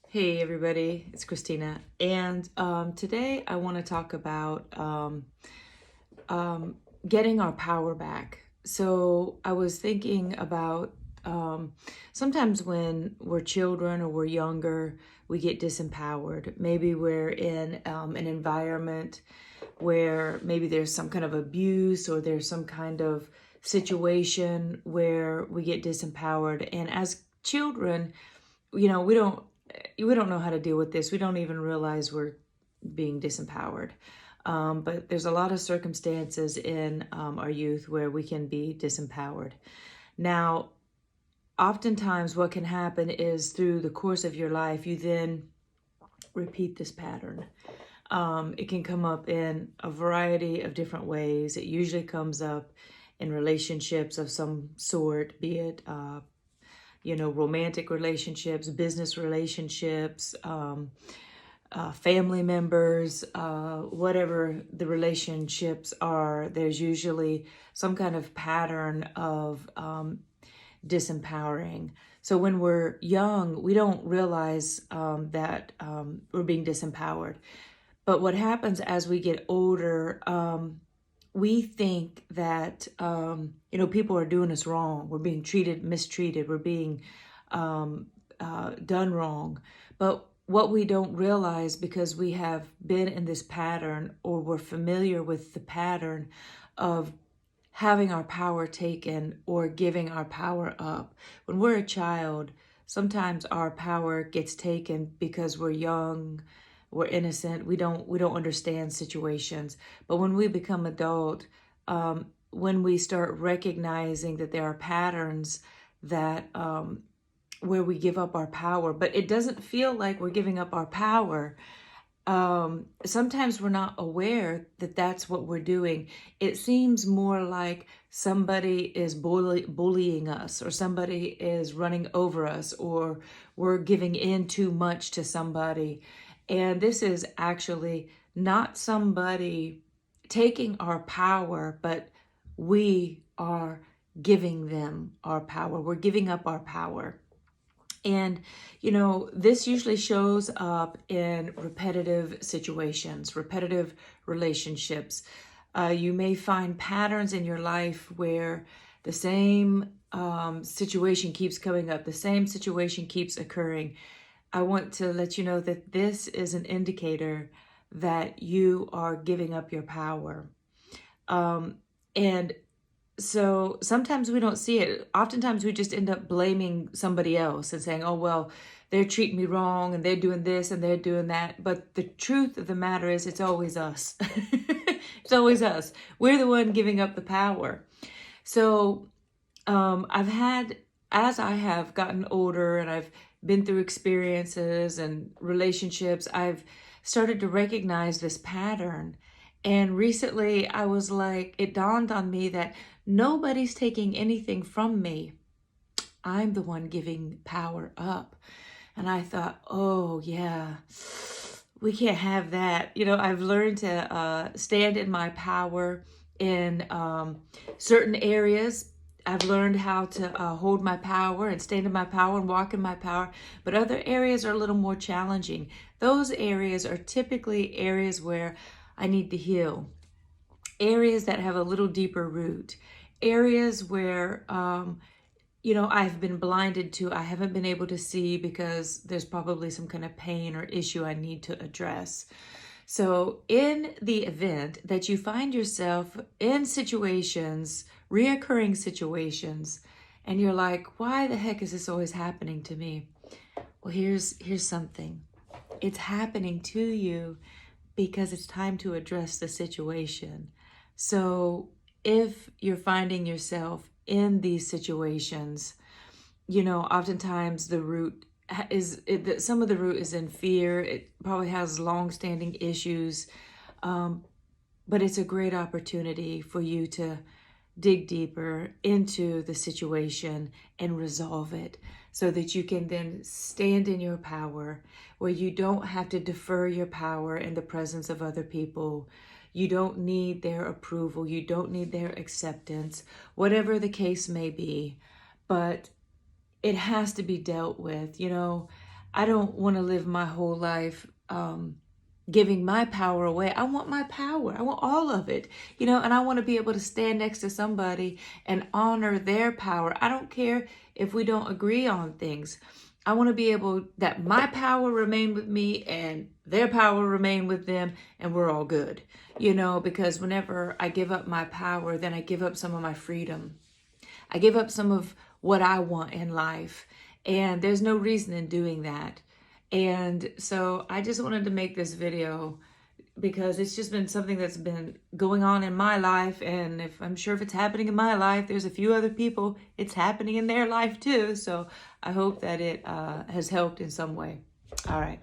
Hey everybody, it's Christina, and today I want to talk about um, getting our power back. So I was thinking about um, sometimes when we're children or we're younger, we get disempowered. Maybe we're in an environment where maybe there's some kind of abuse or there's some kind of situation where we get disempowered. And as children, you know, we don't know how to deal with this. We don't even realize we're being disempowered. But there's a lot of circumstances in our youth where we can be disempowered. Now, oftentimes what can happen is through the course of your life, you then repeat this pattern. It can come up in a variety of different ways. It usually comes up in relationships of some sort, be it romantic relationships, business relationships, family members, whatever the relationships are, there's usually some kind of pattern of disempowering. So when we're young, we don't realize that we're being disempowered. But what happens as we get older, we think that, people are doing us wrong. We're being mistreated. We're being done wrong. But what we don't realize, because we have been in this pattern or we're familiar with the pattern of having our power taken or giving our power up. When we're a child, sometimes our power gets taken because we're young, we're innocent, we don't understand situations. But when we become adult, when we start recognizing that there are patterns that where we give up our power, but it doesn't feel like we're giving up our power. Sometimes we're not aware that that's what we're doing. It seems more like somebody is bullying us, or somebody is running over us, or we're giving in too much to somebody. And this is actually not somebody taking our power, but we are giving them our power. We're giving up our power. And, this usually shows up in repetitive situations, repetitive relationships. You may find patterns in your life where the same situation keeps coming up, the same situation keeps occurring. I want to let you know that this is an indicator that you are giving up your power. And so sometimes we don't see it. Oftentimes we just end up blaming somebody else and saying, oh, well, they're treating me wrong and they're doing this and they're doing that. But the truth of the matter is it's always us. It's always us. We're the one giving up the power. So as I have gotten older and I've been through experiences and relationships, I've started to recognize this pattern. And recently I was like, it dawned on me that nobody's taking anything from me. I'm the one giving power up. And I thought, oh yeah, we can't have that. I've learned to stand in my power in certain areas. I've learned how to hold my power and stand in my power and walk in my power. But other areas are a little more challenging. Those areas are typically areas where I need to heal. Areas that have a little deeper root. Areas where, I've been blinded to, I haven't been able to see because there's probably some kind of pain or issue I need to address. So in the event that you find yourself in situations, reoccurring situations, and you're like, why the heck is this always happening to me? Well, here's something. It's happening to you because it's time to address the situation. So if you're finding yourself in these situations, oftentimes the root some of the root is in fear. It probably has long-standing issues, but it's a great opportunity for you to dig deeper into the situation and resolve it so that you can then stand in your power, where you don't have to defer your power in the presence of other people. You don't need their approval. You don't need their acceptance, whatever the case may be. But it has to be dealt with. I don't want to live my whole life giving my power away. I want my power. I want all of it, and I want to be able to stand next to somebody and honor their power. I don't care if we don't agree on things. I want to be able that my power remain with me and their power remain with them, and we're all good, because whenever I give up my power, then I give up some of my freedom. I give up some of what I want in life, and there's no reason in doing that. And so I just wanted to make this video because it's just been something that's been going on in my life. And I'm sure if it's happening in my life, there's a few other people it's happening in their life too. So I hope that it has helped in some way. All right.